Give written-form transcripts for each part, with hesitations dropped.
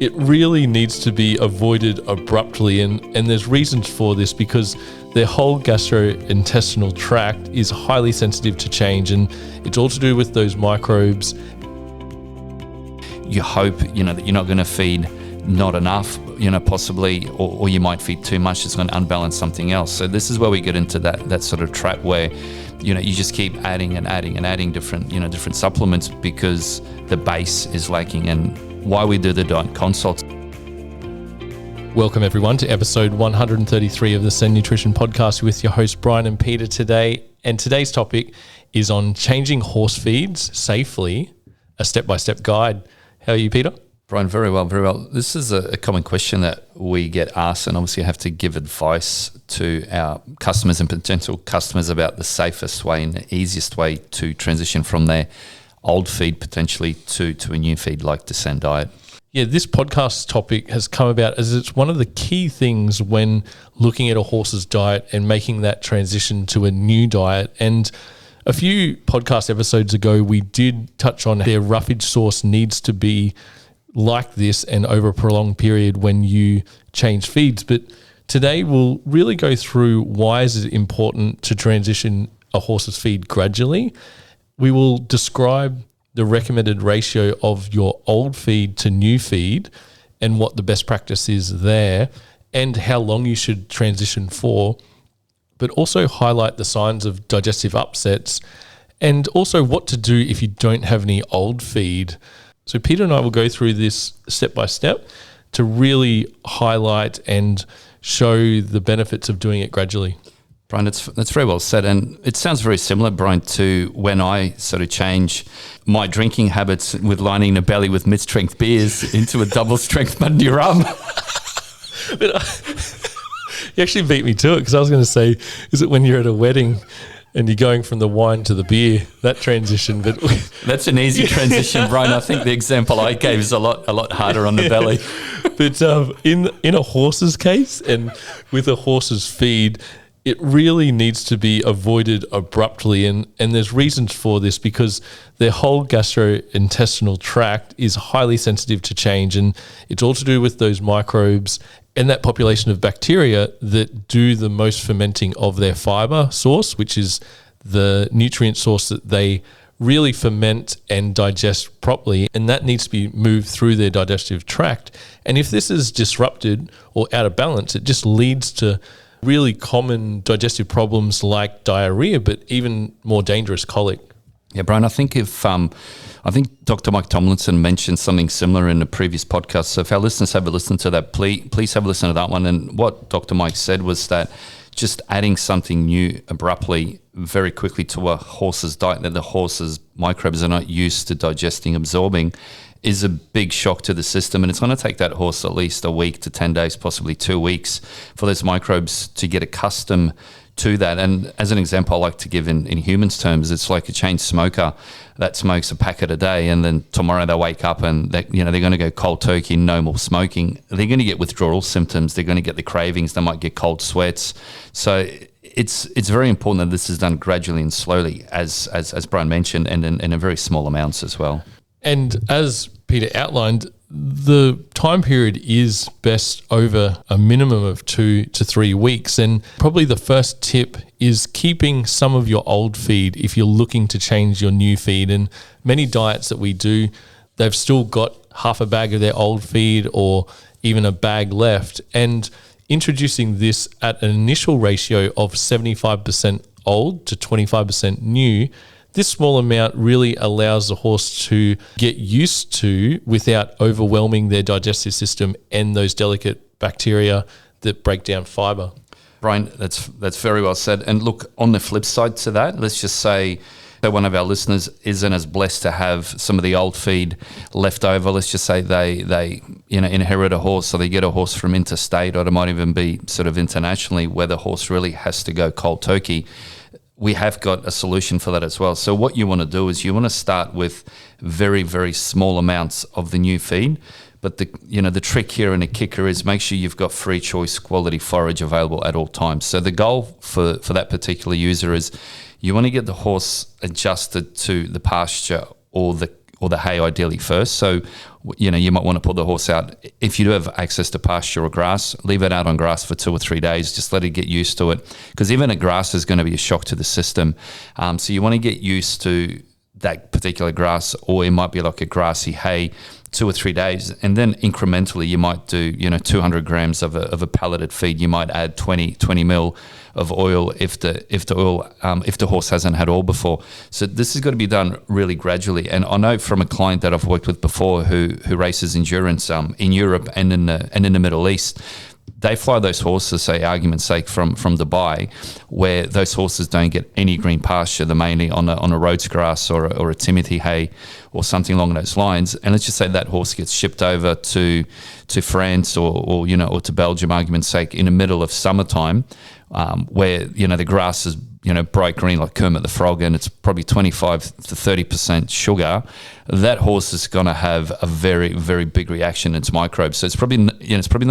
it really needs to be avoided abruptly, and there's reasons for this because their whole gastrointestinal tract is highly sensitive to change, and it's all to do with those microbes. You hope, that you're not going to feed not enough, possibly, or you might feed too much. It's going to unbalance something else. So this is where we get into that sort of trap where, you just keep adding and adding and adding different supplements because the base is lacking. And why we do the diet consults. Welcome everyone to episode 133 of the Send Nutrition Podcast with your host Bryan and Peter today. And today's topic is on changing horse feeds safely, a step-by-step guide. How are you, Peter? Bryan, very well, very well. This is a common question that we get asked, and obviously have to give advice to our customers and potential customers about the safest way and the easiest way to transition from their old feed potentially to a new feed like the Send diet. Yeah, this podcast topic has come about as it's one of the key things when looking at a horse's diet and making that transition to a new diet. And a few podcast episodes ago, we did touch on their roughage source needs to be like this and over a prolonged period when you change feeds. But today we'll really go through why is it important to transition a horse's feed gradually. We will describe the recommended ratio of your old feed to new feed and what the best practice is there and how long you should transition for, but also highlight the signs of digestive upsets and also what to do if you don't have any old feed. So Peter and I will go through this step by step to really highlight and show the benefits of doing it gradually. Bryan, that's very well said. And it sounds very similar, Bryan, to when I sort of change my drinking habits with lining the belly with mid-strength beers into a double-strength Bundy rum. You actually beat me to it because I was going to say, is it when you're at a wedding and you're going from the wine to the beer, that transition? But that's an easy transition, Bryan. I think the example I gave is a lot harder on the belly. But in a horse's case and with a horse's feed, it really needs to be avoided abruptly, and there's reasons for this because their whole gastrointestinal tract is highly sensitive to change, and it's all to do with those microbes and that population of bacteria that do the most fermenting of their fiber source, which is the nutrient source that they really ferment and digest properly, and that needs to be moved through their digestive tract. And if this is disrupted or out of balance, it just leads to really common digestive problems like diarrhea, but even more dangerous, colic. Yeah, Bryan, I think I think Dr. Mike Tomlinson mentioned something similar in the previous podcast. So if our listeners have a listen to that, please have a listen to that one. And what Dr. Mike said was that just adding something new abruptly, very quickly to a horse's diet that the horse's microbes are not used to digesting, absorbing, is a big shock to the system, and it's going to take that horse at least a week to 10 days, possibly 2 weeks, for those microbes to get accustomed to that. And as an example, I like to give in humans terms, it's like a chain smoker that smokes a packet a day, and then tomorrow they wake up and they're going to go cold turkey, no more smoking. They're going to get withdrawal symptoms. They're going to get the cravings. They might get cold sweats. So it's very important that this is done gradually and slowly, as Bryan mentioned, and in a very small amounts as well. And as Peter outlined, the time period is best over a minimum of 2 to 3 weeks. And probably the first tip is keeping some of your old feed if you're looking to change your new feed. And many diets that we do, they've still got half a bag of their old feed or even a bag left. And introducing this at an initial ratio of 75% old to 25% new, this small amount really allows the horse to get used to without overwhelming their digestive system and those delicate bacteria that break down fiber. Bryan, that's very well said. And look, on the flip side to that, let's just say that one of our listeners isn't as blessed to have some of the old feed left over. Let's just say they inherit a horse, or they get a horse from interstate, or it might even be sort of internationally where the horse really has to go cold turkey. We have got a solution for that as well. So what you want to do is you want to start with very, very small amounts of the new feed. But the trick here and the kicker is make sure you've got free choice quality forage available at all times. So the goal for that particular user is you want to get the horse adjusted to the pasture or the or the hay ideally first. So, you might want to pull the horse out. If you do have access to pasture or grass, leave it out on grass for 2 or 3 days. Just let it get used to it, because even a grass is going to be a shock to the system. So you want to get used to that particular grass, or it might be like a grassy hay, 2 or 3 days, and then incrementally you might do 200 grams of a pelleted feed. You might add 20 mil of oil if the horse hasn't had oil before. So this has got to be done really gradually. And I know from a client that I've worked with before who races endurance in Europe and in the Middle East. They fly those horses, say, argument's sake, from Dubai, where those horses don't get any green pasture. They're mainly on a Rhodes grass or a Timothy hay or something along those lines. And let's just say that horse gets shipped over to France or to Belgium, argument's sake, in the middle of summertime, where the grass is bright green like Kermit the Frog, and it's probably 25 to 30% sugar. That horse is going to have a very, very big reaction to its microbes. So it's probably not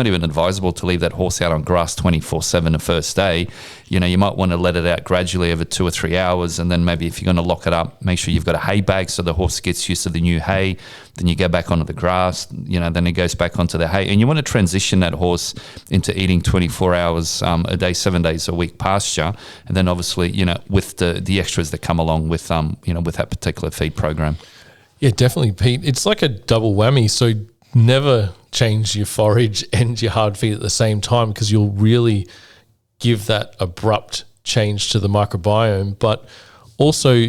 even advisable to leave that horse out on grass 24/7 the first day. You might want to let it out gradually over 2 or 3 hours, and then maybe if you're going to lock it up, make sure you've got a hay bag so the horse gets used to the new hay. Then you go back onto the grass, then it goes back onto the hay, and you want to transition that horse into eating 24 hours a day, 7 days a week pasture, and then obviously with the extras that come along with with that particular feed program. Yeah, definitely, Pete. It's like a double whammy. So never change your forage and your hard feed at the same time, because you'll really give that abrupt change to the microbiome. But also,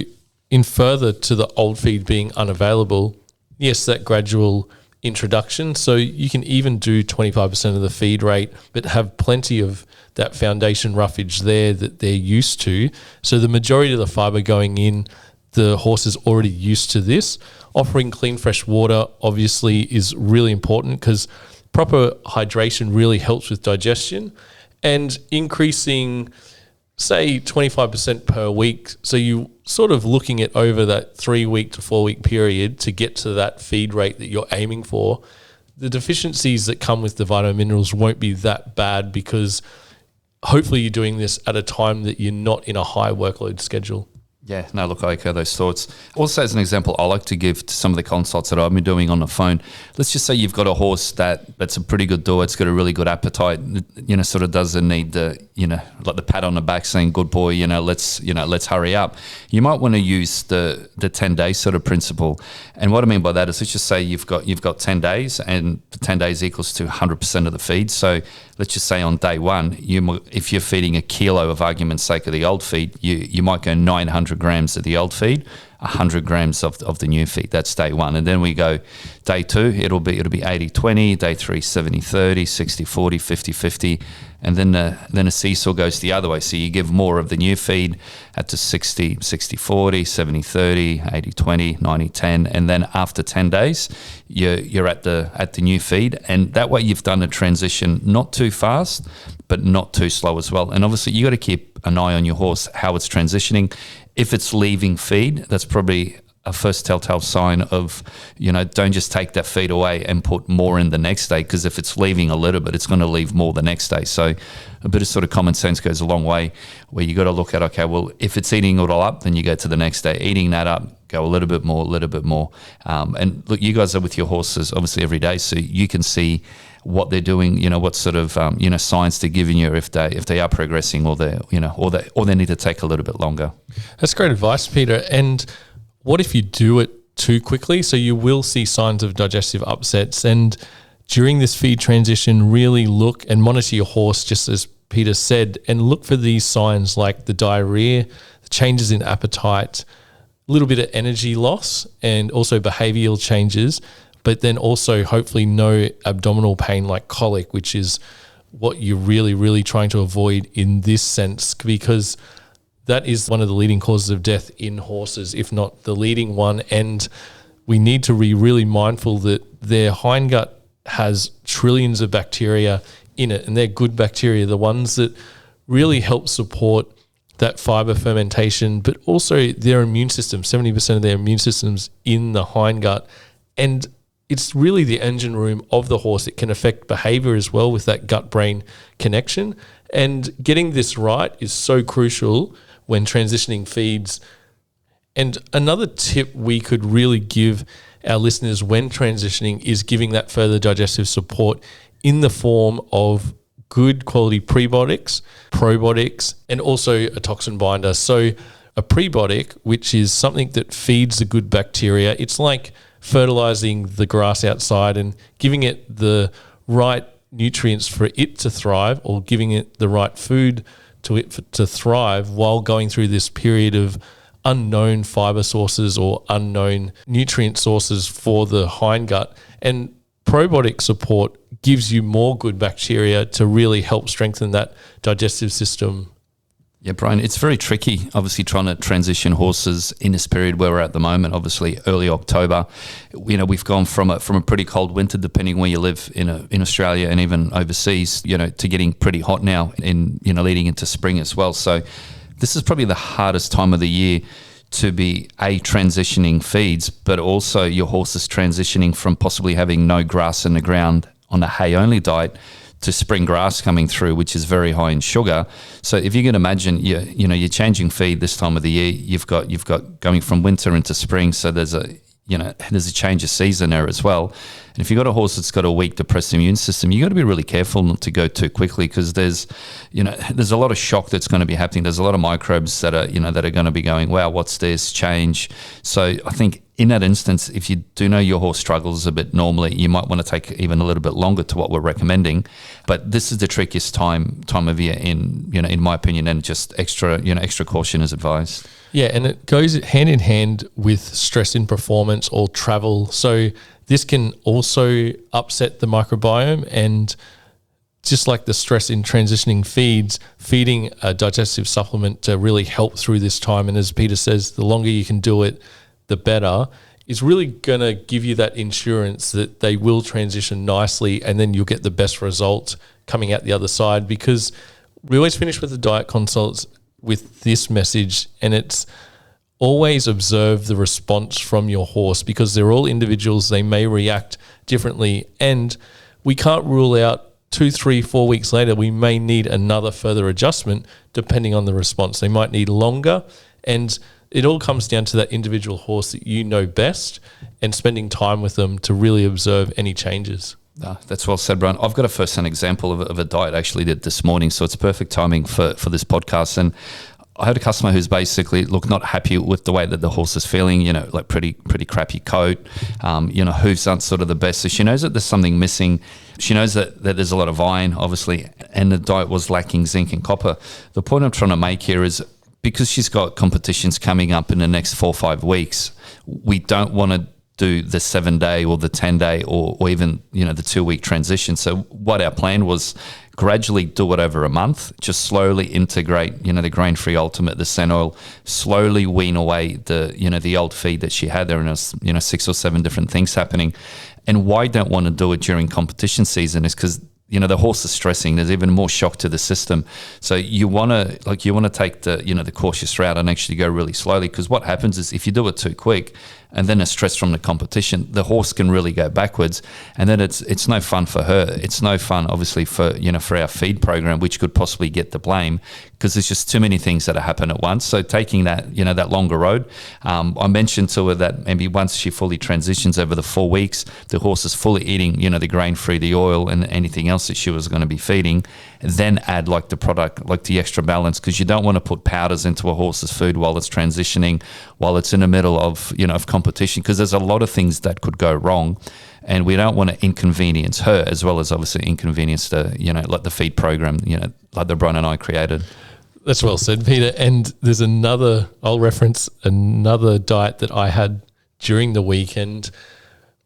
in further to the old feed being unavailable, yes, that gradual introduction. So you can even do 25% of the feed rate, but have plenty of that foundation roughage there that they're used to. So the majority of the fiber going in, the horse is already used to this. Offering clean, fresh water obviously is really important, because proper hydration really helps with digestion, and increasing, say, 25% per week. So you sort of looking at over that 3 week to 4 week period to get to that feed rate that you're aiming for. The deficiencies that come with the vitamin minerals won't be that bad, because hopefully you're doing this at a time that you're not in a high workload schedule. Yeah, no, look, I echo those thoughts. Also, as an example, I like to give to some of the consults that I've been doing on the phone. Let's just say you've got a horse that's a pretty good doer. It's got a really good appetite. Sort of doesn't need the, like the pat on the back saying, "Good boy, let's hurry up." You might want to use the 10-day sort of principle. And what I mean by that is, let's just say you've got 10 days, and the 10 days equals to 100% of the feed. So let's just say on day one, if you're feeding a kilo of argument's sake of the old feed, you might go 900 grams of the old feed, 100 grams of the new feed. That's day one. And then we go day two, it'll be 80-20, day three, 70-30, 60-40, 50-50. And then the seesaw goes the other way. So you give more of the new feed at the 60-40, 70-30, 80-20, 90-10. And then after 10 days, you're at the new feed. And that way you've done a transition not too fast, but not too slow as well. And obviously you got to keep an eye on your horse, how it's transitioning. If it's leaving feed, that's probably a first telltale sign of, don't just take that feed away and put more in the next day, because if it's leaving a little bit, it's going to leave more the next day. So a bit of sort of common sense goes a long way, where you got to look at, okay, well, if it's eating it all up, then you go to the next day. Eating that up, go a little bit more. And look, you guys are with your horses obviously every day, so you can see what they're doing, what sort of signs they're giving you if they are progressing, or they need to take a little bit longer. That's great advice, Peter. And what if you do it too quickly? So you will see signs of digestive upsets, and during this feed transition, really look and monitor your horse, just as Peter said, and look for these signs like the diarrhea, the changes in appetite, a little bit of energy loss, and also behavioral changes. But then also hopefully no abdominal pain like colic, which is what you're really, really trying to avoid in this sense, because that is one of the leading causes of death in horses, if not the leading one. And we need to be really mindful that their hindgut has trillions of bacteria in it, and they're good bacteria, the ones that really help support that fiber fermentation, but also their immune system, 70% of their immune system's in the hindgut. And it's really the engine room of the horse. It can affect behavior as well with that gut-brain connection. And getting this right is so crucial when transitioning feeds. And another tip we could really give our listeners when transitioning is giving that further digestive support in the form of good quality prebiotics, probiotics, and also a toxin binder. So a prebiotic, which is something that feeds the good bacteria, it's like fertilizing the grass outside and giving it the right nutrients for it to thrive, or giving it the right food to thrive while going through this period of unknown fiber sources or unknown nutrient sources for the hindgut. And probiotic support gives you more good bacteria to really help strengthen that digestive system. Yeah, Bryan, it's very tricky, obviously, trying to transition horses in this period where we're at the moment, obviously early October. We've gone from a pretty cold winter, depending where you live in Australia and even overseas, to getting pretty hot now in, leading into spring as well. So this is probably the hardest time of the year to be transitioning feeds, but also your horse is transitioning from possibly having no grass in the ground on a hay-only diet to spring grass coming through, which is very high in sugar. So if you can imagine, you're changing feed this time of the year. You've got going from winter into spring. So there's a change of season there as well. And if you've got a horse that's got a weak, depressed immune system, you got to be really careful not to go too quickly, because there's a lot of shock that's going to be happening. There's a lot of microbes that are going to be going, wow, what's this change? So I think in that instance, if you do know your horse struggles a bit normally, you might want to take even a little bit longer to what we're recommending. But this is the trickiest time of year in my opinion, and just extra caution is advised. Yeah, and it goes hand in hand with stress in performance or travel. So this can also upset the microbiome, and just like the stress in transitioning feeds, feeding a digestive supplement to really help through this time. And as Peter says, the longer you can do it, the better, is really going to give you that insurance that they will transition nicely, and then you'll get the best result coming out the other side. Because we always finish with the diet consults with this message, and it's always observe the response from your horse, because they're all individuals. They may react differently, and we can't rule out 2, 3, 4 weeks later, we may need another further adjustment depending on the response. They might need longer, and it all comes down to that individual horse that you know best, and spending time with them to really observe any changes. That's well said, Bryan. I've got a first-hand example of a diet I actually did this morning, so it's perfect timing for this podcast. And I had a customer who's basically, not happy with the way that the horse is feeling, like pretty crappy coat, hooves aren't sort of the best. So she knows that there's something missing. She knows that there's a lot of iron, obviously, and the diet was lacking zinc and copper. The point I'm trying to make here is, because she's got competitions coming up in the next 4 or 5 weeks, we don't want to do the 7-day or the 10-day or even, the 2-week transition. So what our plan was, gradually do it over a month, just slowly integrate, the grain-free ultimate, the sen oil, slowly wean away the old feed that she had there, and there's, 6 or 7 different things happening. And why I don't want to do it during competition season is because the horse is stressing. There's even more shock to the system. So you want to take the cautious route and actually go really slowly, because what happens is, if you do it too quick and then a stress from the competition, the horse can really go backwards, and then it's no fun for her. It's no fun, obviously, for our feed program, which could possibly get the blame, because there's just too many things that happen at once. So taking that that longer road, I mentioned to her that maybe once she fully transitions over the 4 weeks, the horse is fully eating the grain free, the oil, and anything else that she was going to be feeding, and then add like the product, like the extra balance, because you don't want to put powders into a horse's food while it's transitioning, while it's in the middle of of competition, because there's a lot of things that could go wrong, and we don't want to inconvenience her, as well as obviously inconvenience the like the feed program like the Bryan and I created. That's well said, Peter. And there's I'll reference another diet that I had during the weekend.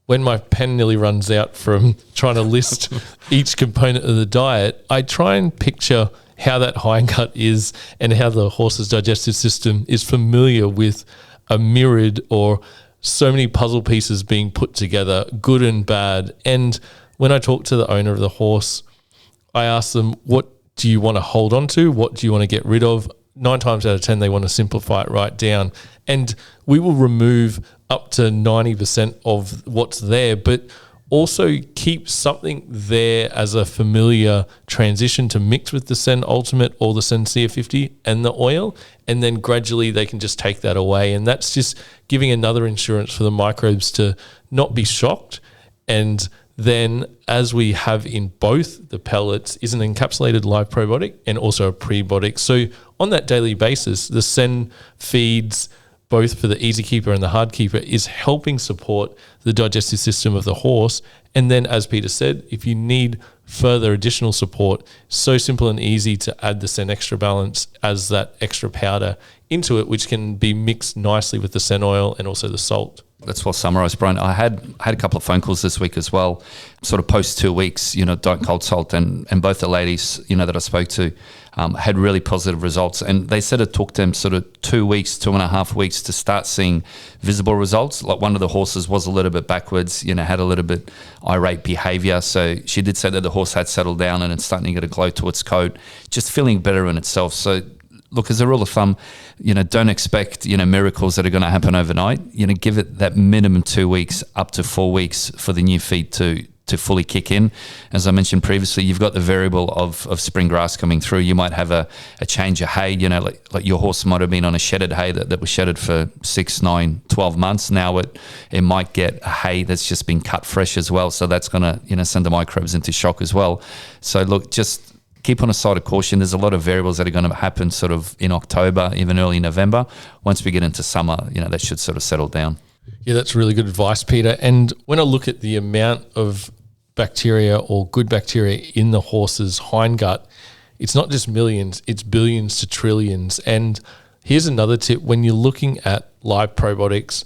When my pen nearly runs out from trying to list each component of the diet, I try and picture how that hindgut is and how the horse's digestive system is familiar with a mirrored or so many puzzle pieces being put together, good and bad. And when I talk to the owner of the horse, I ask them, what do you want to hold on to? What do you want to get rid of? 9 times out of 10, they want to simplify it right down. And we will remove up to 90% of what's there, but also keep something there as a familiar transition to mix with the Sen Ultimate or the Sen CF50 and the oil, and then gradually they can just take that away. And that's just giving another insurance for the microbes to not be shocked. And then, as we have in both, the pellets is an encapsulated live probiotic and also a prebiotic. So on that daily basis, the Sen feeds both for the Easy Keeper and the Hard Keeper is helping support the digestive system of the horse. And then, as Peter said, if you need further additional support, so simple and easy to add the Sen Extra Balance as that extra powder into it, which can be mixed nicely with the Sen oil and also the salt. That's well summarised, Bryan. I had a couple of phone calls this week as well, sort of post 2 weeks, don't cold salt, and both the ladies, that I spoke to had really positive results. And they said it took them sort of 2 weeks, 2.5 weeks to start seeing visible results. Like one of the horses was a little bit backwards, had a little bit irate behaviour. So she did say that the horse had settled down and it's starting to get a glow to its coat, just feeling better in itself. So look, as a rule of thumb, don't expect, miracles that are going to happen overnight. Give it that minimum 2 weeks up to 4 weeks for the new feed to fully kick in. As I mentioned previously, you've got the variable of spring grass coming through. You might have a change of hay, like your horse might have been on a shedded hay that was shedded for 6, 9, 12 months. Now it might get a hay that's just been cut fresh as well. So that's going to, send the microbes into shock as well. So look, just keep on a side of caution. There's a lot of variables that are going to happen sort of in October, even early November. Once we get into summer, that should sort of settle down. Yeah, that's really good advice, Peter. And when I look at the amount of bacteria or good bacteria in the horse's hindgut, it's not just millions, it's billions to trillions. And here's another tip. When you're looking at live probiotics,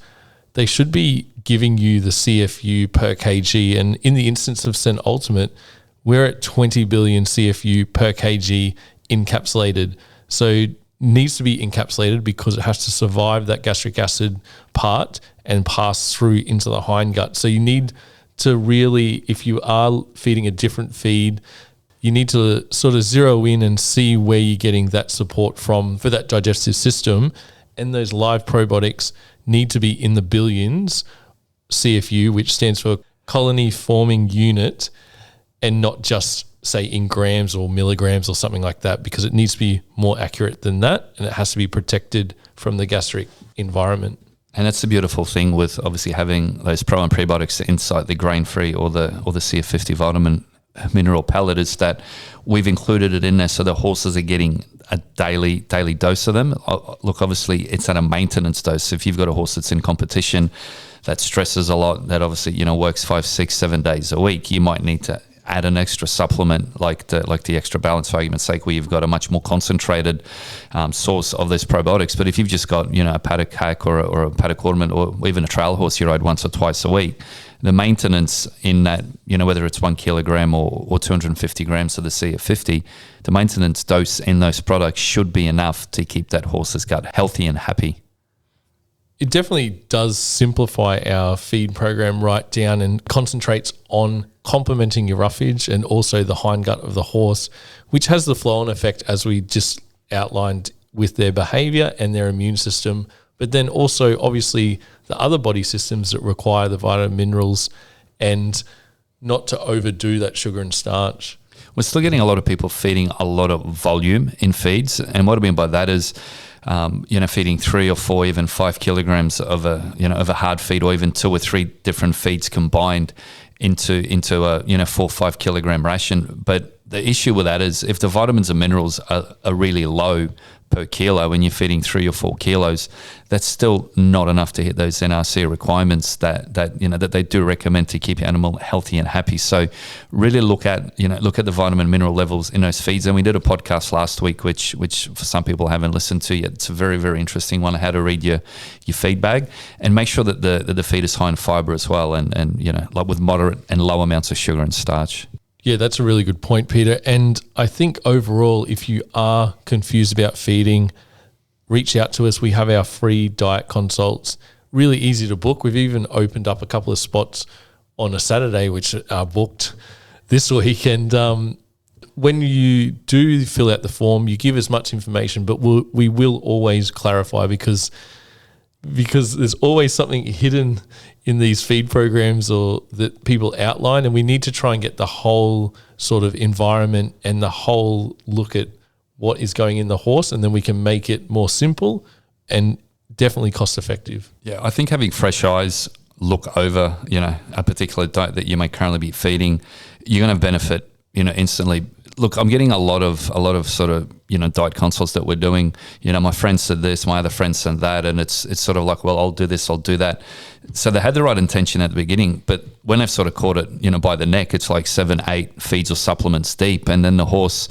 they should be giving you the CFU per kg. And in the instance of Sen Ultimate, we're at 20 billion CFU per kg encapsulated. So it needs to be encapsulated because it has to survive that gastric acid part and pass through into the hindgut. So you need to really, if you are feeding a different feed, you need to sort of zero in and see where you're getting that support from for that digestive system. And those live probiotics need to be in the billions CFU, which stands for colony forming unit, and not just say in grams or milligrams or something like that, because it needs to be more accurate than that, and it has to be protected from the gastric environment. And that's the beautiful thing with obviously having those pro and prebiotics inside the grain-free or the CF50 vitamin mineral pellet, is that we've included it in there so the horses are getting a daily dose of them. Look, obviously it's at a maintenance dose. So if you've got a horse that's in competition that stresses a lot, that obviously works 5, 6, 7 days a week, you might need to add an extra supplement like the Extra Balance, for argument's sake, where you've got a much more concentrated source of those probiotics. But if you've just got a paddock hack or a paddock ornament or even a trail horse you ride once or twice a week, the maintenance in that, whether it's 1 kilogram or 250 grams of the CF50, the maintenance dose in those products should be enough to keep that horse's gut healthy and happy. It definitely does simplify our feed program right down and concentrates on complementing your roughage and also the hindgut of the horse, which has the flow-on effect as we just outlined with their behavior and their immune system, but then also obviously the other body systems that require the vitamin minerals and not to overdo that sugar and starch. We're still getting a lot of people feeding a lot of volume in feeds, and what I mean by that is feeding 3 or 4, even 5 kilograms of a hard feed, or even 2 or 3 different feeds combined into a 4 or 5 kilogram ration. But the issue with that is if the vitamins and minerals are really low per kilo, when you're feeding 3 or 4 kilos, that's still not enough to hit those NRC requirements that they do recommend to keep your animal healthy and happy. So really look at the vitamin mineral levels in those feeds. And we did a podcast last week, which for some people haven't listened to yet. It's a very, very interesting one, how to read your feed bag, and make sure that the feed is high in fiber as well, and like with moderate and low amounts of sugar and starch. Yeah, that's a really good point, Peter. And I think overall, if you are confused about feeding, reach out to us. We have our free diet consults, really easy to book. We've even opened up a couple of spots on a Saturday, which are booked this week. And when you do fill out the form, you give as much information, but we will always clarify because there's always something hidden in these feed programs or that people outline, and we need to try and get the whole sort of environment and the whole look at what is going in the horse, and then we can make it more simple and definitely cost effective. Yeah, I think having fresh eyes look over, a particular diet that you may currently be feeding, you're going to benefit, instantly. Look, I'm getting a lot of sort of, diet consults that we're doing. My friend said this, my other friend said that, and it's sort of like, well, I'll do this, I'll do that. So they had the right intention at the beginning, but when they've sort of caught it, by the neck, it's like 7, 8 feeds or supplements deep, and then the horse,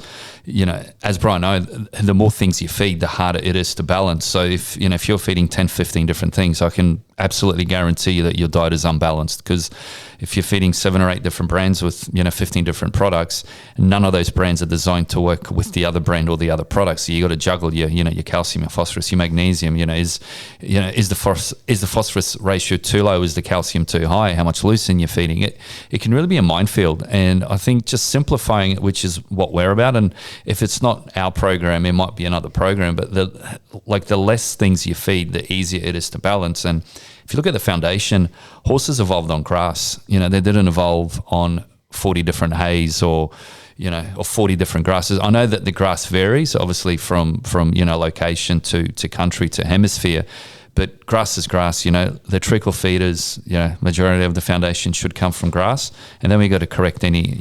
as Bryan knows, the more things you feed, the harder it is to balance. So if you're feeding 10, 15 different things, I can absolutely guarantee you that your diet is unbalanced, because if you're feeding 7 or 8 different brands with 15 different products, none of those brands are designed to work with the other brand or the other products. So you got to juggle your calcium, your phosphorus, your magnesium. Is the phosphorus ratio too low? Is the calcium too high? How much leucine you're feeding? It can really be a minefield, and I think just simplifying it, which is what we're about. And if it's not our program, it might be another program. But the less things you feed, the easier it is to balance. And if you look at the foundation, horses evolved on grass. They didn't evolve on 40 different hays or 40 different grasses. I know that the grass varies, obviously, from location to country to hemisphere, but grass is grass. The trickle feeders, majority of the foundation should come from grass, and then we got to correct any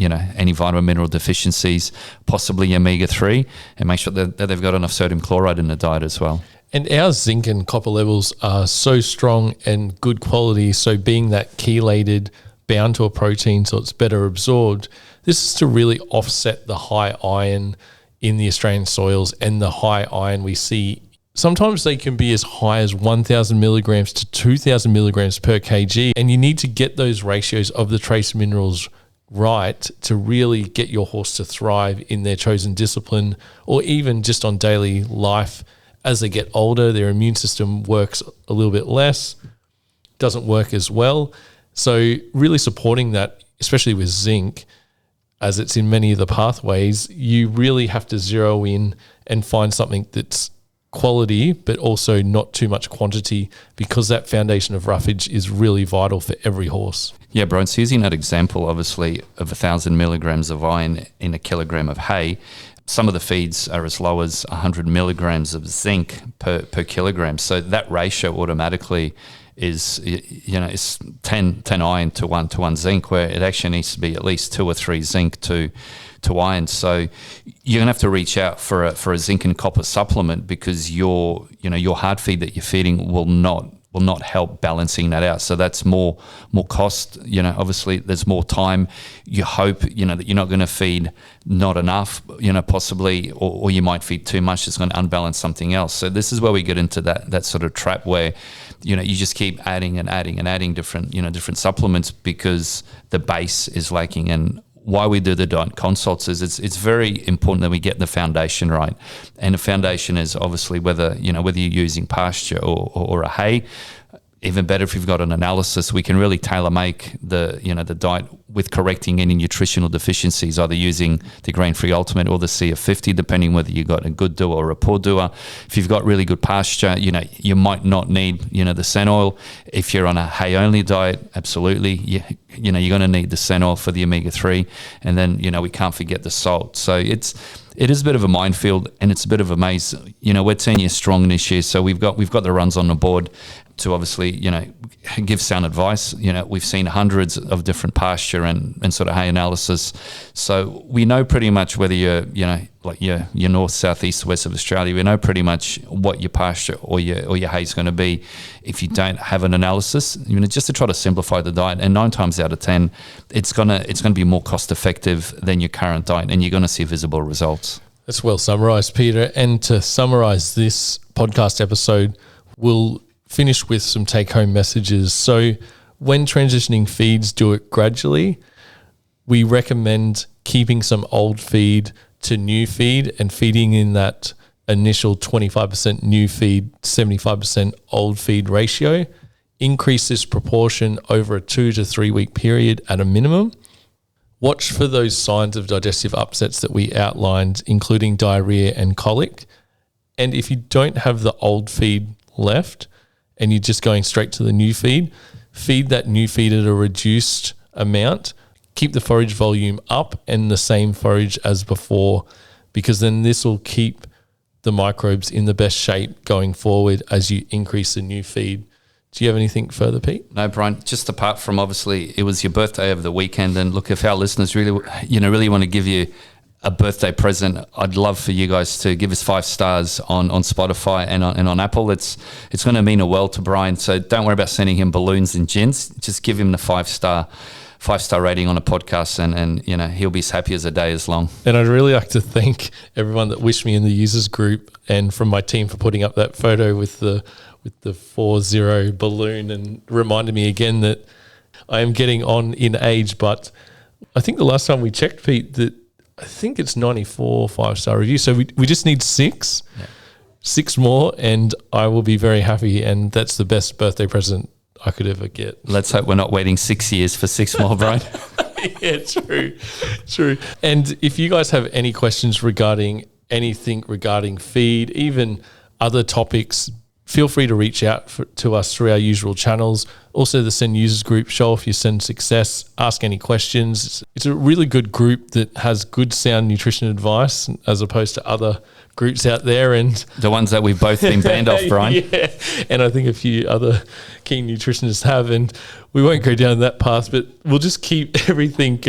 vitamin mineral deficiencies, possibly omega-3, and make sure that they've got enough sodium chloride in the diet as well. And our zinc and copper levels are so strong and good quality, so being that chelated, bound to a protein so it's better absorbed, this is to really offset the high iron in the Australian soils and the high iron we see. Sometimes they can be as high as 1,000 milligrams to 2,000 milligrams per kg, and you need to get those ratios of the trace minerals right to really get your horse to thrive in their chosen discipline, or even just on daily life. As they get older, their immune system works a little bit less, doesn't work as well. So really supporting that, especially with zinc, as it's in many of the pathways, you really have to zero in and find something that's quality, but also not too much quantity, because that foundation of roughage is really vital for every horse. Yeah, Bryan, so using that example, obviously, of 1,000 milligrams of iron in a kilogram of hay, some of the feeds are as low as 100 milligrams of zinc per kilogram. So that ratio automatically is 10 iron to 1 zinc, where it actually needs to be at least 2 or 3 zinc to iron. So you're gonna have to reach out for a zinc and copper supplement, because your hard feed that you're feeding will not help balancing that out. So that's more cost. Obviously there's more time. You hope that you're not going to feed not enough, possibly, or you might feed too much. It's going to unbalance something else. So this is where we get into that sort of trap where you just keep adding and adding and adding different supplements, because the base is lacking. And why we do the diet consults is it's very important that we get the foundation right. And the foundation is obviously whether you're using pasture or a hay. Even better if you've got an analysis, we can really tailor make the diet with correcting any nutritional deficiencies, either using the grain-free ultimate or the CF50, depending whether you've got a good doer or a poor doer. If you've got really good pasture, you might not need the sen oil. If you're on a hay-only diet, absolutely, you're going to need the sen oil for the omega-3, and then we can't forget the salt. So it is a bit of a minefield, and it's a bit of a maze. We're 10 years strong this year, so we've got the runs on the board to obviously, give sound advice. We've seen hundreds of different pasture and sort of hay analysis. So we know pretty much whether you're north, south, east, west of Australia. We know pretty much what your pasture or your hay is going to be if you don't have an analysis, just to try to simplify the diet. And 9 times out of 10, it's gonna be more cost effective than your current diet, and you're going to see visible results. That's well summarised, Peter. And to summarise this podcast episode, we'll finish with some take-home messages. So when transitioning feeds, do it gradually. We recommend keeping some old feed to new feed and feeding in that initial 25% new feed, 75% old feed ratio. Increase this proportion over a 2 to 3 week period at a minimum. Watch for those signs of digestive upsets that we outlined, including diarrhea and colic. And if you don't have the old feed left and you're just going straight to the new feed, feed that new feed at a reduced amount, keep the forage volume up and the same forage as before, because then this will keep the microbes in the best shape going forward as you increase the new feed. Do you have anything further, Pete? No, Bryan, just apart from obviously it was your birthday over the weekend, and look, if our listeners really want to give you a birthday present, I'd love for you guys to give us 5 stars on Spotify and on Apple. It's going to mean a world to Bryan. So don't worry about sending him balloons and gins. Just give him the 5-star rating on a podcast, and he'll be as happy as a day is long. And I'd really like to thank everyone that wished me in the users group and from my team for putting up that photo with the 40 balloon and reminded me again that I am getting on in age. But I think the last time we checked, Pete, that I think it's 94 5-star reviews. So we just need 6. Yeah. 6 more and I will be very happy, and that's the best birthday present I could ever get. Let's hope we're not waiting 6 years for 6 more, Bryan. Yeah, true. And if you guys have any questions regarding anything regarding feed, even other topics, feel free to reach out to us through our usual channels. Also, the Send Users group, show off your Send success, ask any questions. It's a really good group that has good sound nutrition advice as opposed to other groups out there. And the ones that we've both been banned off, Bryan. Yeah, and I think a few other keen nutritionists have, and we won't go down that path, but we'll just keep everything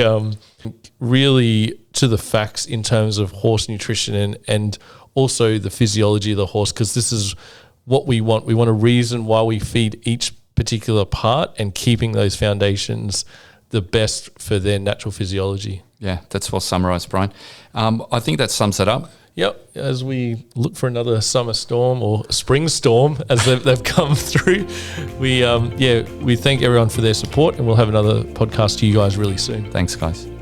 really to the facts in terms of horse nutrition and also the physiology of the horse, because this is what we want. We want a reason why we feed each particular part and keeping those foundations the best for their natural physiology. Yeah, that's well summarised, Bryan. I think that sums it up. Yep. As we look for another summer storm or spring storm as they've come through, we thank everyone for their support, and we'll have another podcast to you guys really soon. Thanks, guys.